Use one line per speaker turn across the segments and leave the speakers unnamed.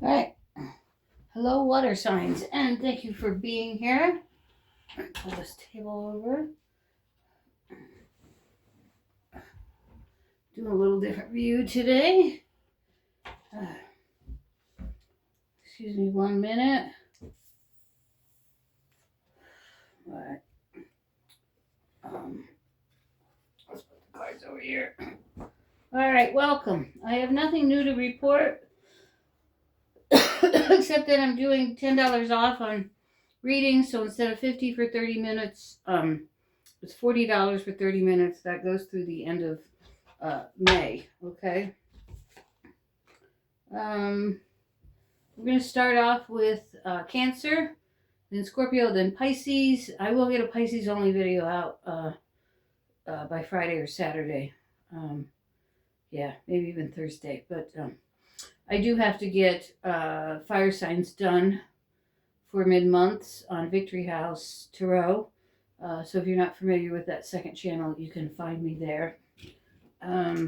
All right. Hello, water signs, and thank you for being here. Pull this table over. Doing a little different view today. Excuse me 1 minute. All right. Let's put the cards over here. All right, welcome. I have nothing new to report except that I'm doing $10 off on readings. So instead of $50 for 30 minutes, it's $40 for 30 minutes. That goes through the end of May. Okay. We're going to start off with Cancer, then Scorpio, then Pisces. I will get a Pisces only video out by Friday or Saturday. Yeah, maybe even Thursday. But I do have to get fire signs done for mid-months on Victory House Tarot. So if you're not familiar with that second channel, you can find me there. All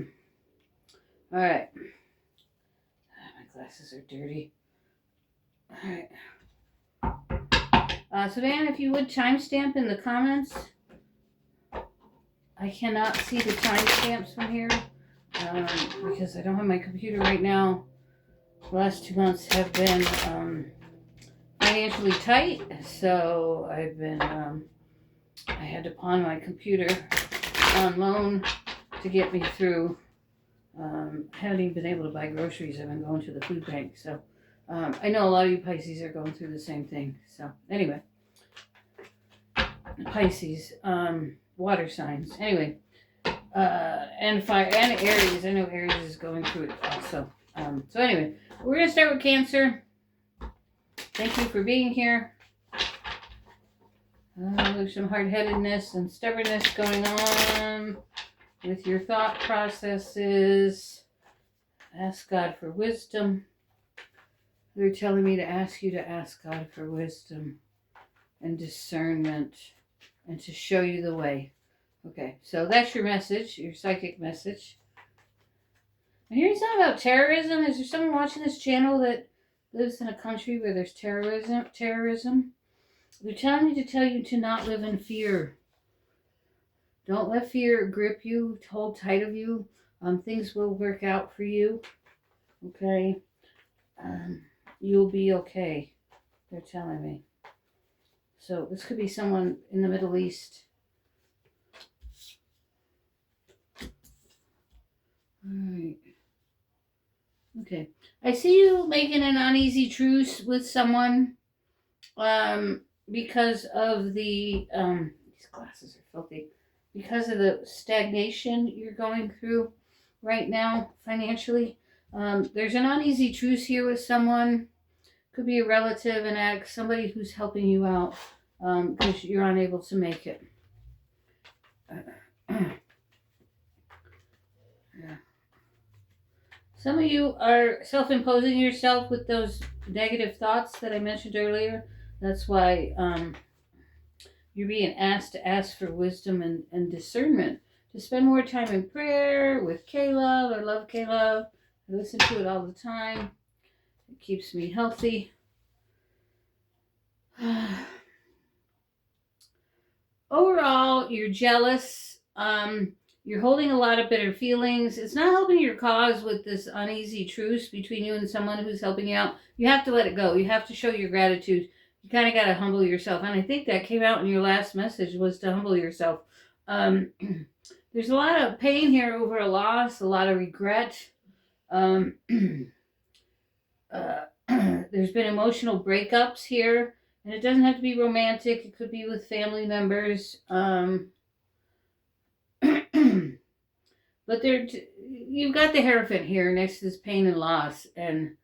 right. My glasses are dirty. All right. So Dan, if you would timestamp in the comments. I cannot see the timestamps from here because I don't have my computer right now. The last 2 months have been financially tight, so I've been I had to pawn my computer on loan to get me through. Haven't even been able to buy groceries. I've been going to the food bank, so I know a lot of you Pisces are going through the same thing. So anyway, Pisces, water signs. Anyway, and fire and Aries. I know Aries is going through it also. So anyway, we're gonna start with Cancer. Thank you for being here. There's some hard-headedness and stubbornness going on with your thought processes. Ask God for wisdom. They're telling me to ask you to ask God for wisdom and discernment and to show you the way. Okay, so that's your message, your psychic message. I'm hearing something about terrorism. Is there someone watching this channel that lives in a country where there's terrorism? They're telling me to tell you to not live in fear. Don't let fear grip you, hold tight of you. Things will work out for you. Okay? You'll be okay. They're telling me. So this could be someone in the Middle East. Alright. Okay. I see you making an uneasy truce with someone because of the these glasses are filthy. Because of the stagnation you're going through right now financially. There's an uneasy truce here with someone. Could be a relative, an ex, somebody who's helping you out because you're unable to make it. Yeah. Some of you are self-imposing yourself with those negative thoughts that I mentioned earlier. That's why you're being asked to ask for wisdom and discernment. To spend more time in prayer with K-Love. I love K-Love. I listen to it all the time. It keeps me healthy. Overall, you're jealous. You're holding a lot of bitter feelings. It's not helping your cause with this uneasy truce between you and someone who's helping you out. You have to let it go. You have to show your gratitude. You kind of got to humble yourself. And I think that came out in your last message was to humble yourself. There's a lot of pain here over a loss, a lot of regret. There's been emotional breakups here. And it doesn't have to be romantic. It could be with family members. But you've got the Hierophant here next to this pain and loss. And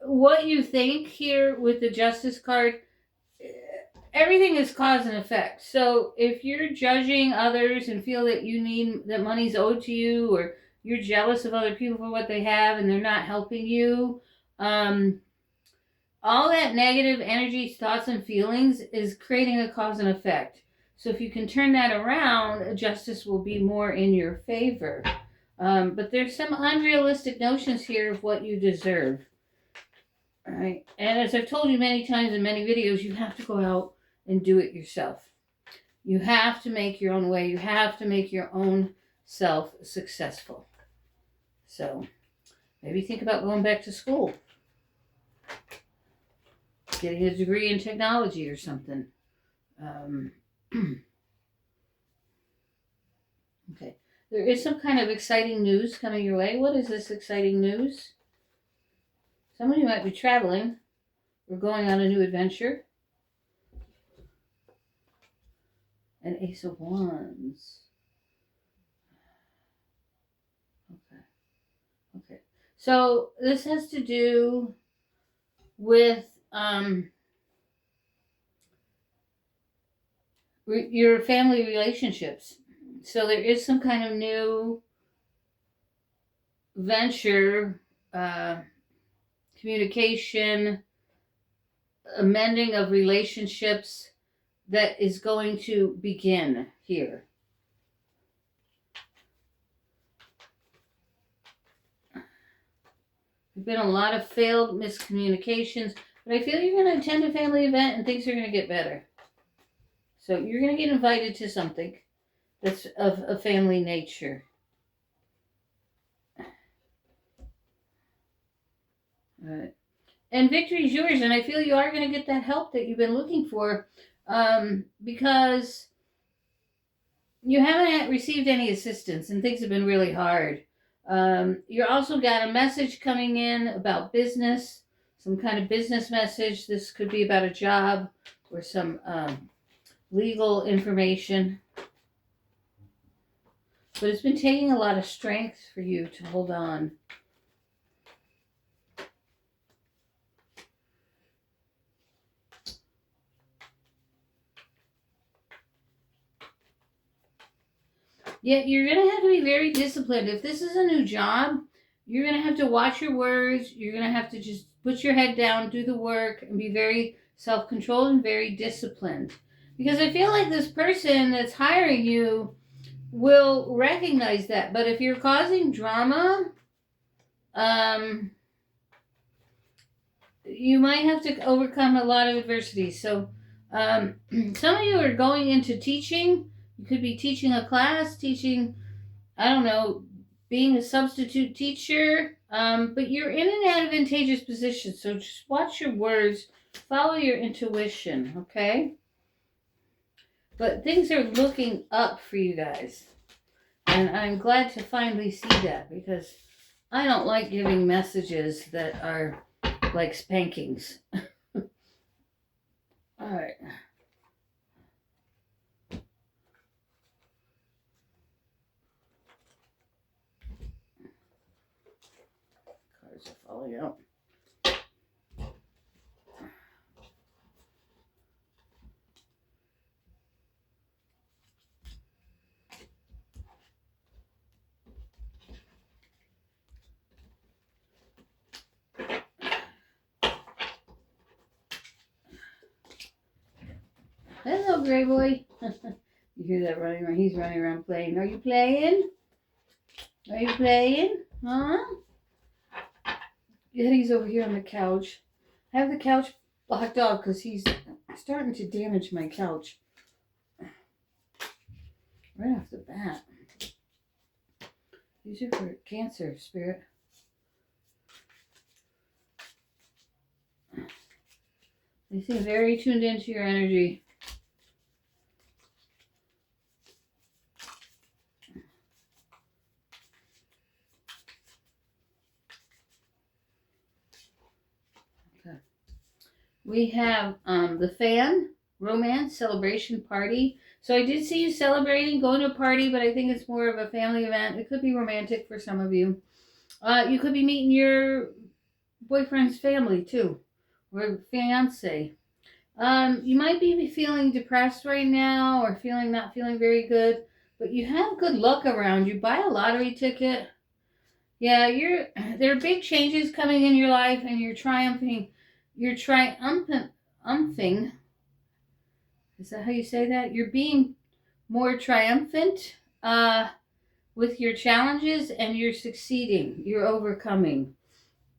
what you think here with the Justice card, everything is cause and effect. So if you're judging others and feel that that money's owed to you, or you're jealous of other people for what they have and they're not helping you, all that negative energy, thoughts, and feelings is creating a cause and effect. So if you can turn that around, justice will be more in your favor. But there's some unrealistic notions here of what you deserve. All right. And as I've told you many times in many videos, you have to go out and do it yourself. You have to make your own way. You have to make your own self successful. So maybe think about going back to school. Getting a degree in technology or something. Okay. There is some kind of exciting news coming your way. What is this exciting news? Some of you might be traveling or going on a new adventure. An Ace of Wands. Okay. So this has to do with your family relationships. So there is some kind of new venture, communication, amending of relationships that is going to begin here. There's been a lot of failed miscommunications, but I feel you're going to attend a family event and things are going to get better. So you're going to get invited to something that's of a family nature. All right. And victory is yours, and I feel you are going to get that help that you've been looking for, because you haven't received any assistance and things have been really hard. You also got a message coming in about business, some kind of business message. This could be about a job or some legal information. But it's been taking a lot of strength for you to hold on. Yet you're going to have to be very disciplined. If this is a new job, you're going to have to watch your words. You're going to have to just put your head down, do the work, and be very self-controlled and very disciplined. Because I feel like this person that's hiring you will recognize that. But if you're causing drama, you might have to overcome a lot of adversity. So some of you are going into teaching. You could be teaching a class, teaching, I don't know, being a substitute teacher, but you're in an advantageous position. So just watch your words, follow your intuition, okay? But things are looking up for you guys. And I'm glad to finally see that, because I don't like giving messages that are like spankings. All right. Cards are falling out. Hello, Gray Boy. You hear that running around? He's running around playing. Are you playing? Are you playing? Huh? Yeah, he's over here on the couch. I have the couch blocked off because he's starting to damage my couch. Right off the bat. These are for Cancer, Spirit. They seem very tuned into your energy. We have the fan, romance, celebration, party. So I did see you celebrating, going to a party, but I think it's more of a family event. It could be romantic for some of you. You could be meeting your boyfriend's family too, or fiance. You might be feeling depressed right now, or not feeling very good, but you have good luck around you. Buy a lottery ticket. Yeah, there are big changes coming in your life, and you're triumphing. You're triumphing. Is that how you say that? You're being more triumphant with your challenges, and you're succeeding. You're overcoming.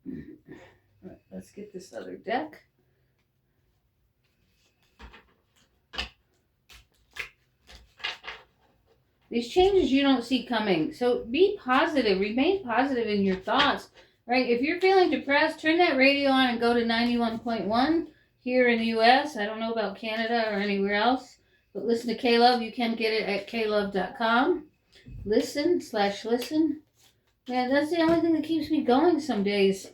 Right, let's get this other deck. These changes you don't see coming. So be positive. Remain positive in your thoughts. Right? If you're feeling depressed, turn that radio on and go to 91.1 here in the U.S. I don't know about Canada or anywhere else. But listen to K-Love. You can get it at klove.com. Listen. Man, that's the only thing that keeps me going some days.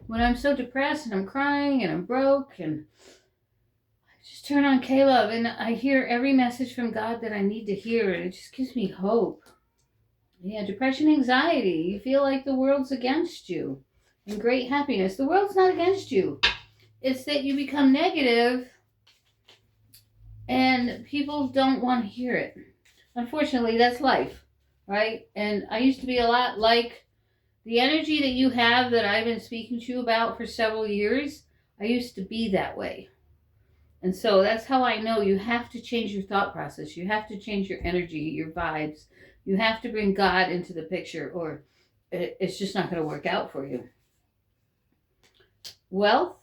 When I'm so depressed and I'm crying and I'm broke, and I just turn on K-Love and I hear every message from God that I need to hear, and it just gives me hope. Yeah, depression, anxiety. You feel like the world's against you. And great happiness. The world's not against you. It's that you become negative and people don't want to hear it. Unfortunately, that's life, right? And I used to be a lot like the energy that you have that I've been speaking to you about for several years. I used to be that way. And so that's how I know you have to change your thought process. You have to change your energy, your vibes. You have to bring God into the picture, or it's just not going to work out for you. Wealth.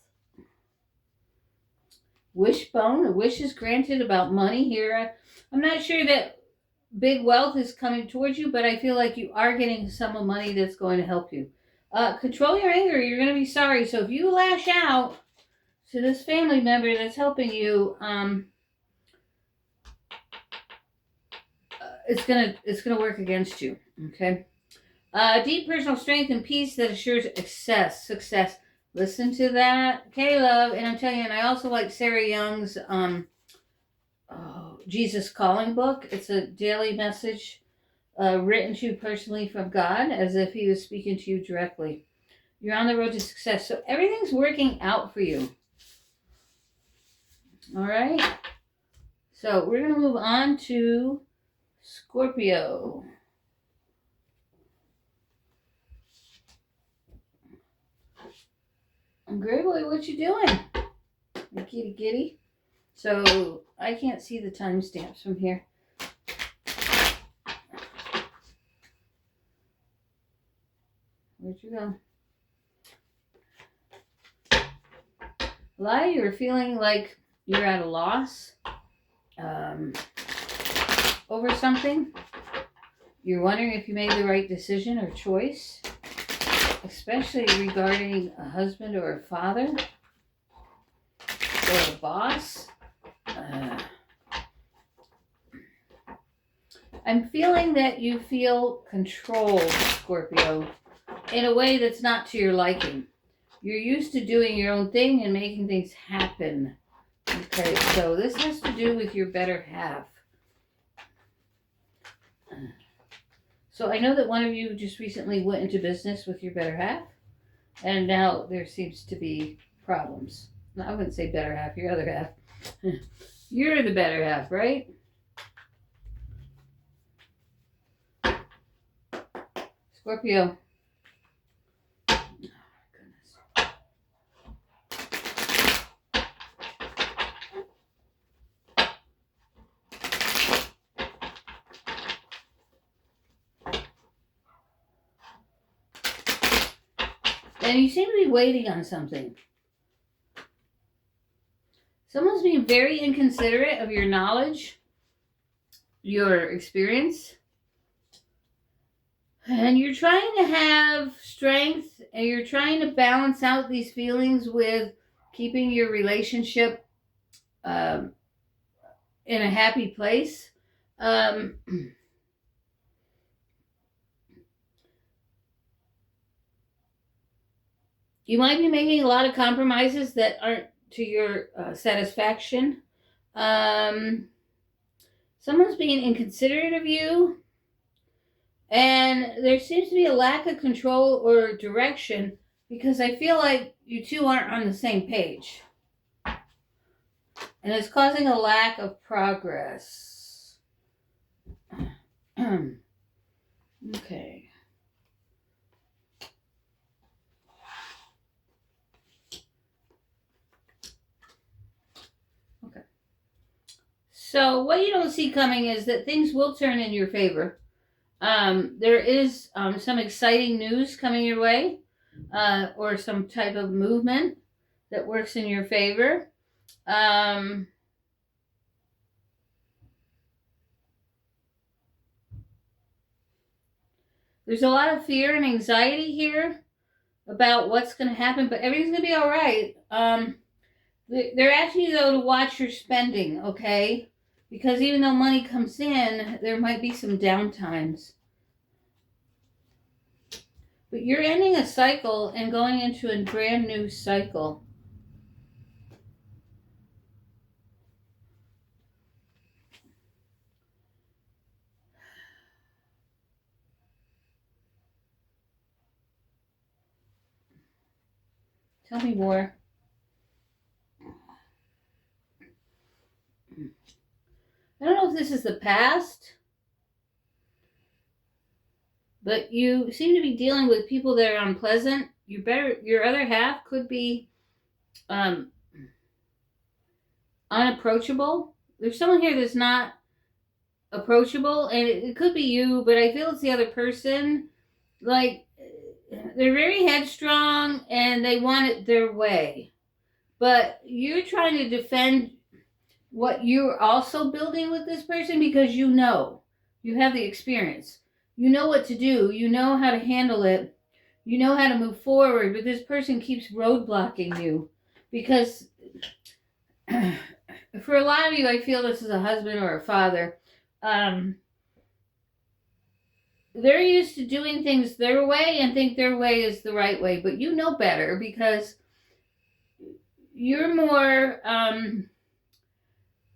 Wishbone. A wish is granted about money here. I'm not sure that big wealth is coming towards you, but I feel like you are getting some of money that's going to help you. Control your anger. You're going to be sorry. So if you lash out to this family member that's helping you, it's gonna work against you. Okay. Deep personal strength and peace that assures success. Listen to that, K-Love. And I'm telling you, and I also like Sarah Young's Jesus Calling book. It's a daily message written to you personally from God, as if he was speaking to you directly. You're on the road to success. So everything's working out for you. All right. So we're going to move on to Scorpio. Gray boy, what you doing? Kitty kitty. So I can't see the timestamps from here. Where'd you go? Lie, you're feeling like you're at a loss over something. You're wondering if you made the right decision or choice, especially regarding a husband or a father or a boss. I'm feeling that you feel controlled, Scorpio, in a way that's not to your liking. You're used to doing your own thing and making things happen. Okay, so this has to do with your better half. So I know that one of you just recently went into business with your better half, and now there seems to be problems. No, I wouldn't say better half, your other half. You're the better half, right? Scorpio. And you seem to be waiting on something. Someone's being very inconsiderate of your knowledge, your experience. And you're trying to have strength, and you're trying to balance out these feelings with keeping your relationship in a happy place. You might be making a lot of compromises that aren't to your satisfaction. Someone's being inconsiderate of you. And there seems to be a lack of control or direction, because I feel like you two aren't on the same page. And it's causing a lack of progress. Okay. So what you don't see coming is that things will turn in your favor. There is some exciting news coming your way, or some type of movement that works in your favor. There's a lot of fear and anxiety here about what's going to happen, but everything's going to be all right. They're asking you, though, to watch your spending, okay? Because even though money comes in, there might be some downtimes. But you're ending a cycle and going into a brand new cycle. Tell me more. I don't know if this is the past, but you seem to be dealing with people that are unpleasant. Your other half could be unapproachable. There's someone here that's not approachable, and it could be you, but I feel it's the other person. Like, they're very headstrong and they want it their way, but you're trying to defend what you're also building with this person, because you have the experience, you know what to do, you know how to handle it, you know how to move forward, but this person keeps roadblocking you because for a lot of you, I feel this is a husband or a father. They're used to doing things their way and think their way is the right way, but you know better because you're more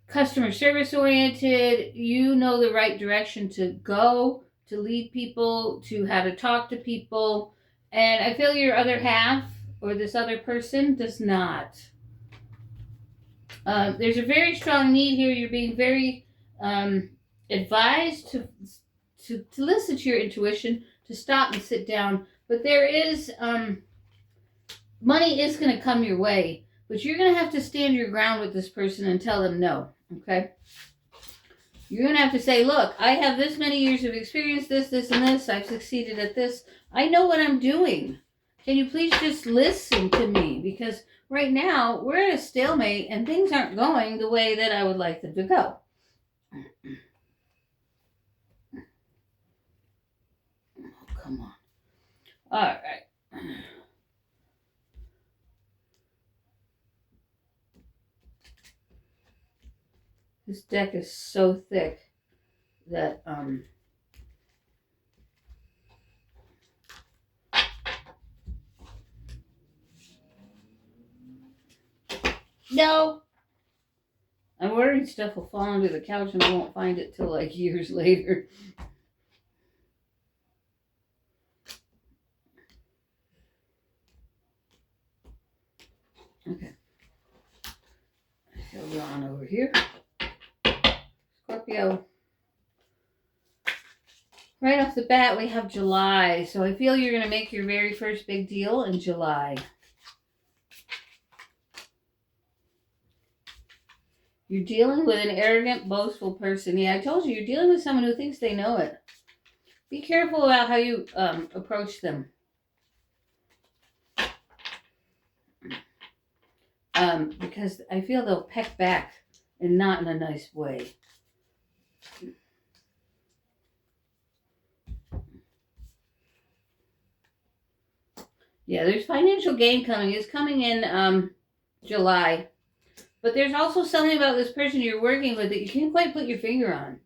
customer service oriented. You know the right direction to go, to lead people, to how to talk to people. And I feel your other half, or this other person, does not. There's a very strong need here. You're being very advised to listen to your intuition, to stop and sit down. But there is, money is going to come your way, but you're going to have to stand your ground with this person and tell them no, okay? You're going to have to say, look, I have this many years of experience, this, and this. I've succeeded at this. I know what I'm doing. Can you please just listen to me? Because right now, we're at a stalemate and things aren't going the way that I would like them to go. Come on. All right. This deck is so thick that no. I'm worried stuff will fall under the couch and I won't find it till like years later. Okay. Go on over here. Scorpio. Right off the bat, we have July. So I feel you're going to make your very first big deal in July. You're dealing with an arrogant, boastful person. Yeah, I told you, you're dealing with someone who thinks they know it. Be careful about how you approach them. Because I feel they'll peck back and not in a nice way. Yeah, there's financial gain coming. It's coming in July. But there's also something about this person you're working with that you can't quite put your finger on.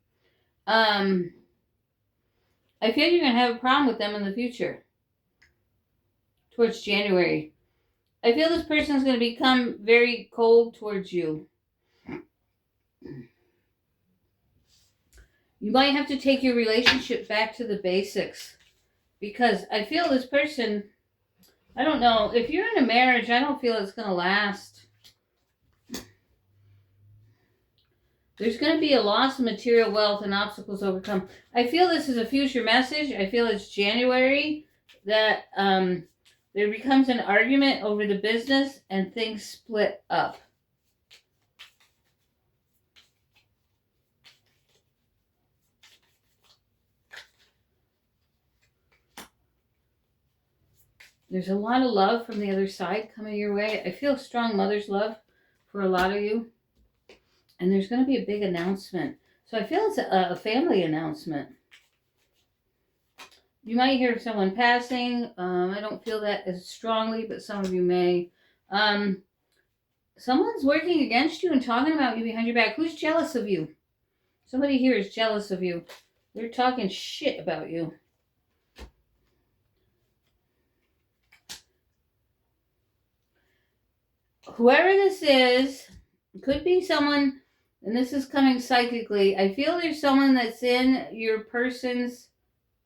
I feel you're going to have a problem with them in the future. Towards January. I feel this person is going to become very cold towards you. You might have to take your relationship back to the basics. Because I feel this person, I don't know, if you're in a marriage, I don't feel it's going to last. There's going to be a loss of material wealth and obstacles overcome. I feel this is a future message. I feel it's January that there becomes an argument over the business and things split up. There's a lot of love from the other side coming your way. I feel strong mother's love for a lot of you. And there's going to be a big announcement. So I feel it's a family announcement. You might hear of someone passing. I don't feel that as strongly, but some of you may. Someone's working against you and talking about you behind your back. Who's jealous of you? Somebody here is jealous of you. They're talking shit about you. Whoever this is, could be someone, and this is coming psychically. I feel there's someone that's in your person's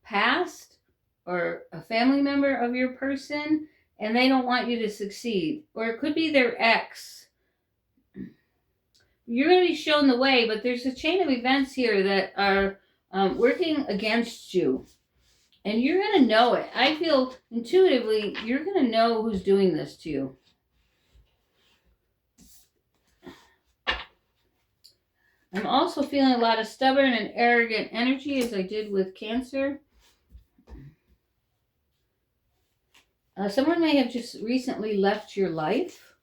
past or a family member of your person, and they don't want you to succeed. Or it could be their ex. You're going to be shown the way, but there's a chain of events here that are working against you. And you're going to know it. I feel intuitively you're going to know who's doing this to you. I'm also feeling a lot of stubborn and arrogant energy, as I did with Cancer. Someone may have just recently left your life.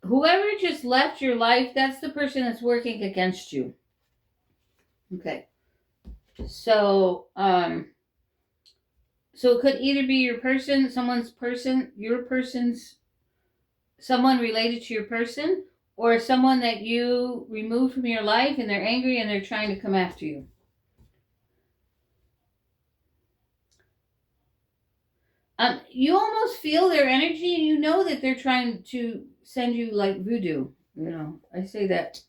Whoever just left your life, that's the person that's working against you. Okay. So, so it could either be your person, someone's person, your person's, someone related to your person, or someone that you removed from your life and they're angry and they're trying to come after you. You almost feel their energy and you know that they're trying to send you like voodoo. You know, I say that.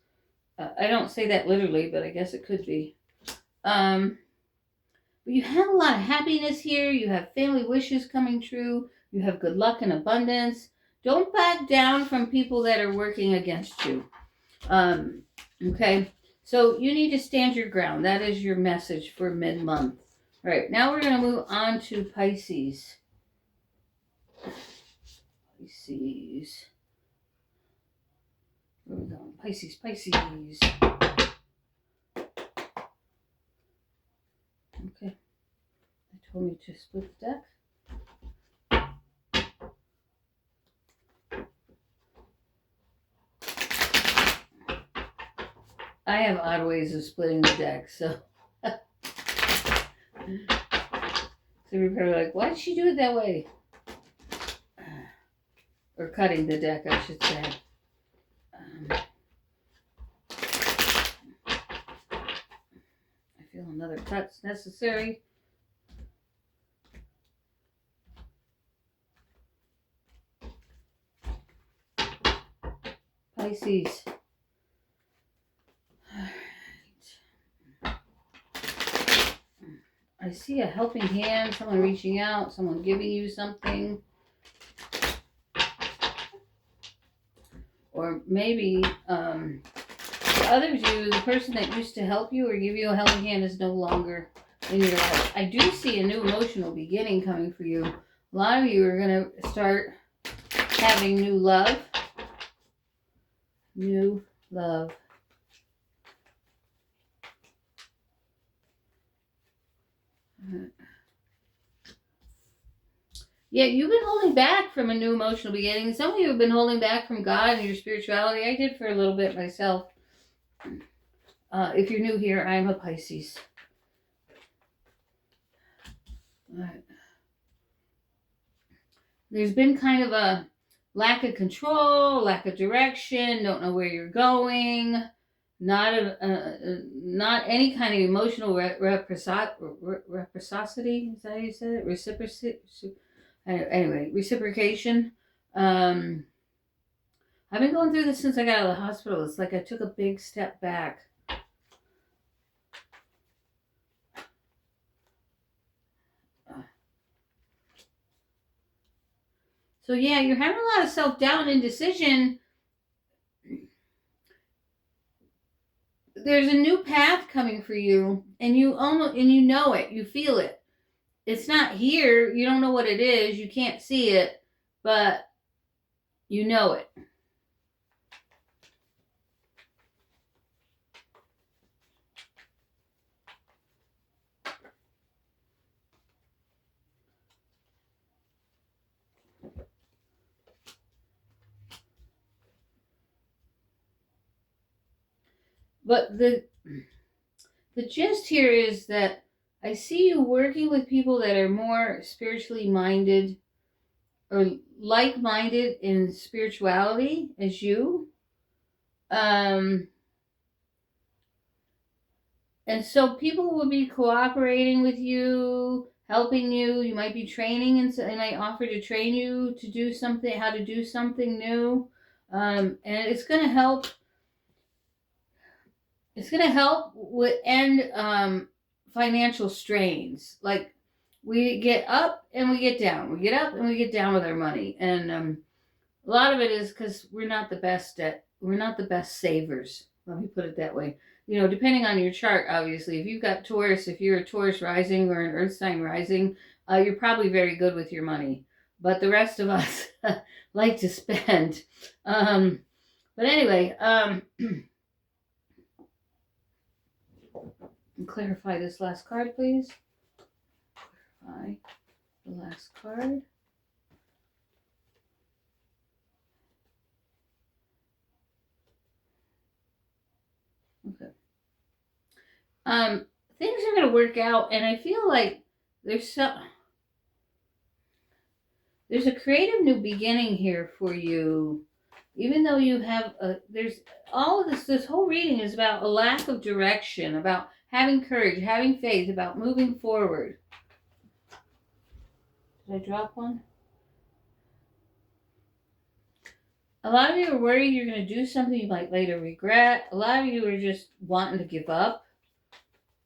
I don't say that literally, but I guess it could be. But you have a lot of happiness here. You have family wishes coming true. You have good luck and abundance. Don't back down from people that are working against you. Okay, so you need to stand your ground. That is your message for mid-month. All right, now we're going to move on to Pisces. Pisces. Where are we going? Pisces, Pisces. Okay. They told me to split the deck. I have odd ways of splitting the deck, so. So you're probably like, why did she do it that way? Or cutting the deck, I should say. I feel another cut's necessary. Pisces. I see a helping hand, someone reaching out, someone giving you something. Or maybe for others of you, the person that used to help you or give you a helping hand is no longer in your life. I do see a new emotional beginning coming for you. A lot of you are going to start having new love. New love. Yeah, you've been holding back from a new emotional beginning. Some of you have been holding back from God and your spirituality. I did for a little bit myself. If you're new here, I'm a Pisces. All right. There's been kind of a lack of control, lack of direction, don't know where you're going, not any kind of emotional reciprocity. Is that how you said it? Reciprocation. I've been going through this since I got out of the hospital. It's like I took a big step back. So yeah, you're having a lot of self-doubt and indecision. There's a new path coming for you, and you know it. You feel it. It's not here. You don't know what it is. You can't see it, but you know it. But the gist here is that I see you working with people that are more spiritually minded or like-minded in spirituality as you. And so people will be cooperating with you, helping you. You might be training, and so they might offer to train you to do something, how to do something new. And it's going to help. It's going to help with end financial strains. Like, we get up and we get down. We get up and we get down with our money. And a lot of it is because we're not the best savers. Let me put it that way. You know, depending on your chart, obviously, if you've got Taurus, if you're a Taurus rising or an Earth sign rising, you're probably very good with your money. But the rest of us like to spend. But anyway, clarify this last card, please. Clarify the last card. Okay. Things are going to work out, and I feel like there's a creative new beginning here for you. Even though you have there's all of this whole reading is about a lack of direction, about having courage, having faith, about moving forward. Did I drop one? A lot of you are worried you're going to do something you might later regret. A lot of you are just wanting to give up.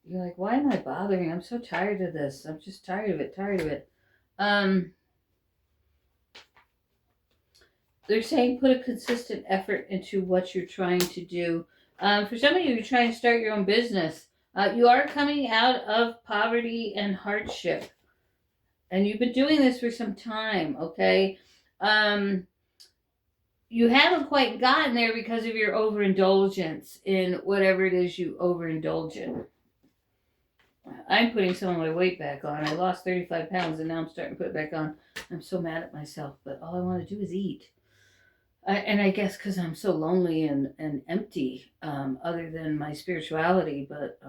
You're like, why am I bothering? I'm so tired of this. I'm just tired of it. They're saying put a consistent effort into what you're trying to do. For some of you, you're trying to start your own business. You are coming out of poverty and hardship. And you've been doing this for some time, okay? You haven't quite gotten there because of your overindulgence in whatever it is you overindulge in. I'm putting some of my weight back on. I lost 35 pounds and now I'm starting to put it back on. I'm so mad at myself, but all I want to do is eat. And I guess because I'm so lonely and empty, other than my spirituality, but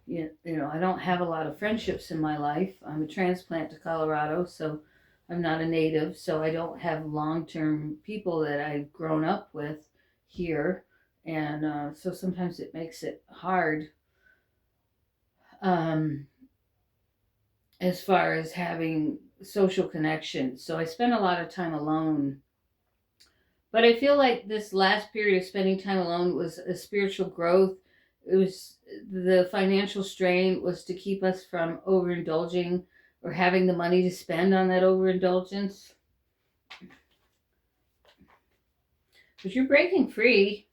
you know, I don't have a lot of friendships in my life. I'm a transplant to Colorado, so I'm not a native, so I don't have long-term people that I've grown up with here, and so sometimes it makes it hard as far as having social connections. So I spend a lot of time alone. But I feel like this last period of spending time alone was a spiritual growth. It was the financial strain was to keep us from overindulging or having the money to spend on that overindulgence. But you're breaking free,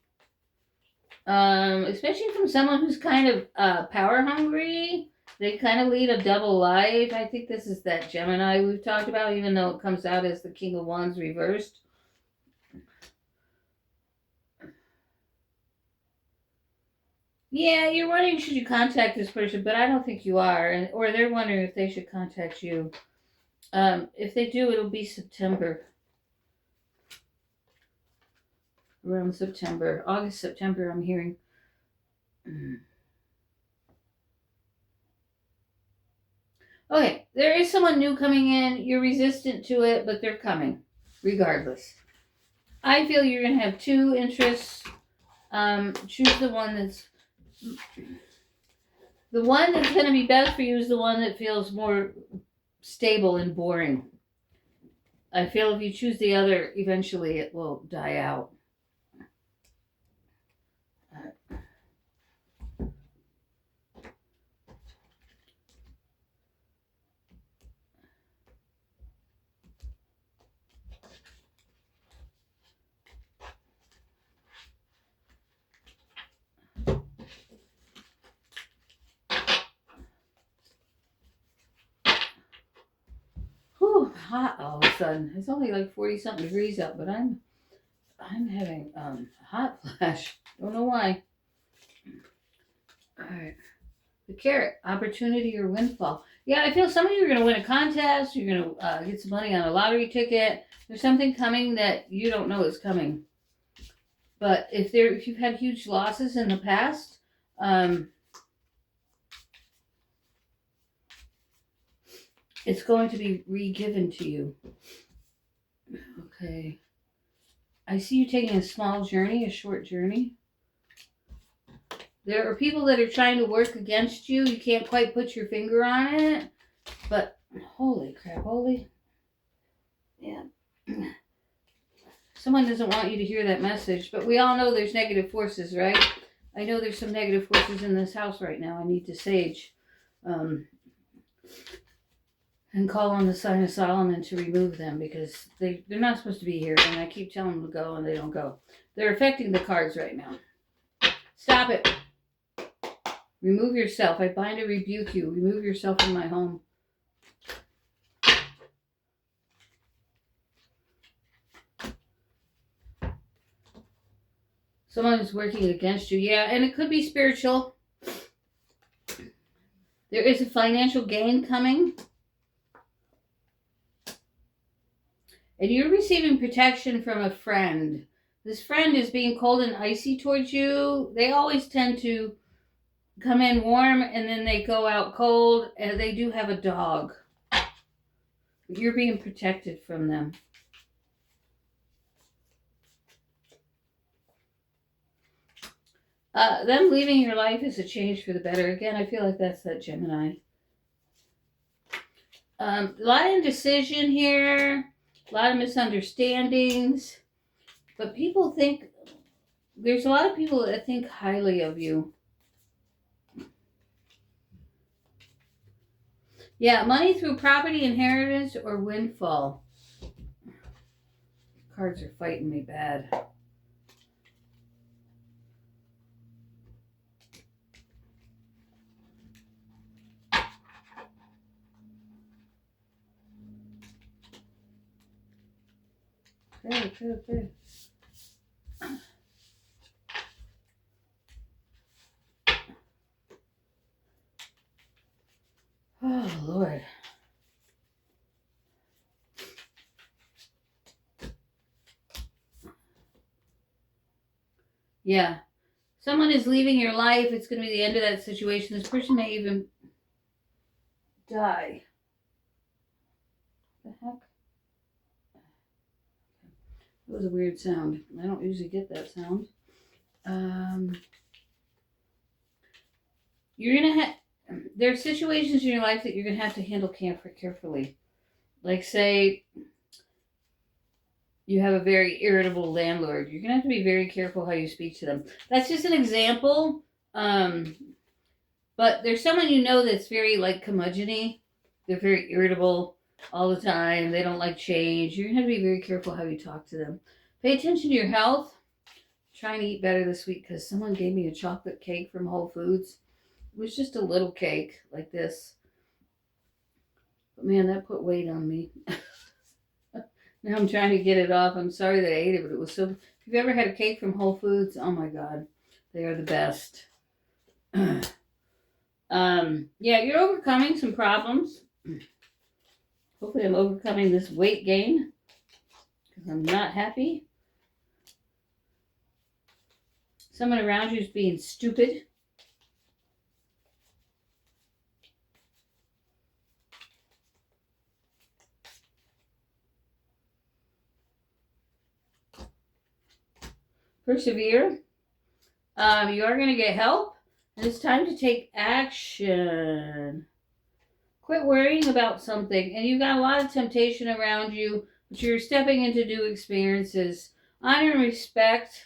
especially from someone who's kind of power hungry. They kind of lead a double life. I think this is that Gemini we've talked about, even though it comes out as the King of Wands reversed. Yeah, you're wondering should you contact this person, but I don't think you are, or they're wondering if they should contact you. If they do, it'll be September. Around September. August, September, I'm hearing. Okay, there is someone new coming in. You're resistant to it, but they're coming, regardless. I feel you're going to have two interests. Choose the one that's... The one that's going to be best for you is the one that feels more stable and boring. I feel if you choose the other, eventually it will die out. Hot all of a sudden. It's only like 40-something degrees up, but I'm having hot flash. Don't know why. All right. The carrot, opportunity or windfall. Yeah, I feel some of you are going to win a contest. You're going to get some money on a lottery ticket. There's something coming that you don't know is coming. But if you've had huge losses in the past, it's going to be re-given to you. Okay. I see you taking a small journey, a short journey. There are people that are trying to work against you. You can't quite put your finger on it. But holy crap, yeah. Someone doesn't want you to hear that message. But we all know there's negative forces, right? I know there's some negative forces in this house right now. I need to sage. And call on the sign of Solomon to remove them, because they're not supposed to be here, and I keep telling them to go and they don't go. They're affecting the cards right now. Stop it. Remove yourself. I bind and rebuke you. Remove yourself from my home. Someone is working against you. Yeah, and it could be spiritual. There is a financial gain coming. And you're receiving protection from a friend. This friend is being cold and icy towards you. They always tend to come in warm and then they go out cold. And they do have a dog. You're being protected from them. Them leaving your life is a change for the better. Again, I feel like that's that Gemini. A lot of indecision here. A lot of misunderstandings. But people think, there's a lot of people that think highly of you. Yeah, money through property, inheritance, or windfall. Cards are fighting me bad. Okay. Oh, Lord. Yeah. Someone is leaving your life. It's going to be the end of that situation. This person may even die. What the heck? That was a weird sound. I don't usually get that sound. You're going to have... There are situations in your life that you're going to have to handle carefully. Like, say, you have a very irritable landlord. You're going to have to be very careful how you speak to them. That's just an example. But there's someone you know that's very, like, curmudgeon-y. They're very irritable all the time. They don't like change. You're going to have to be very careful how you talk to them. Pay attention to your health. I'm trying to eat better this week because someone gave me a chocolate cake from Whole Foods. It was just a little cake like this. But man, that put weight on me. Now I'm trying to get it off. I'm sorry that I ate it, but it was so... If you've ever had a cake from Whole Foods, oh my God. They are the best. Yeah, you're overcoming some problems. Hopefully I'm overcoming this weight gain, because I'm not happy. Someone around you is being stupid. Persevere. You are going to get help. And it's time to take action. Quit worrying about something. And you've got a lot of temptation around you, but you're stepping into new experiences. Honor and respect.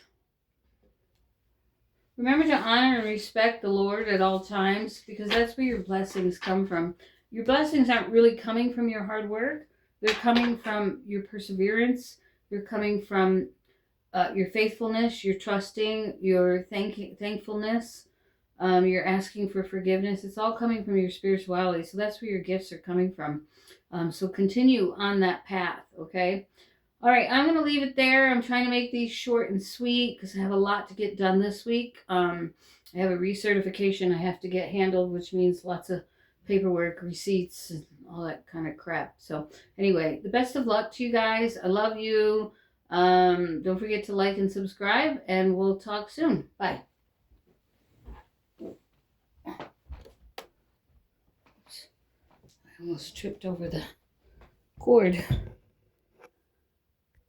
Remember to honor and respect the Lord at all times, because that's where your blessings come from. Your blessings aren't really coming from your hard work. They're coming from your perseverance. They're coming from your faithfulness, your trusting, your thankfulness. You're asking for forgiveness. It's all coming from your spirituality. So that's where your gifts are coming from. So continue on that path, okay? All right, I'm going to leave it there. I'm trying to make these short and sweet because I have a lot to get done this week. I have a recertification I have to get handled, which means lots of paperwork, receipts, and all that kind of crap. So anyway, the best of luck to you guys. I love you. Don't forget to like and subscribe, and we'll talk soon. Bye. I almost tripped over the cord.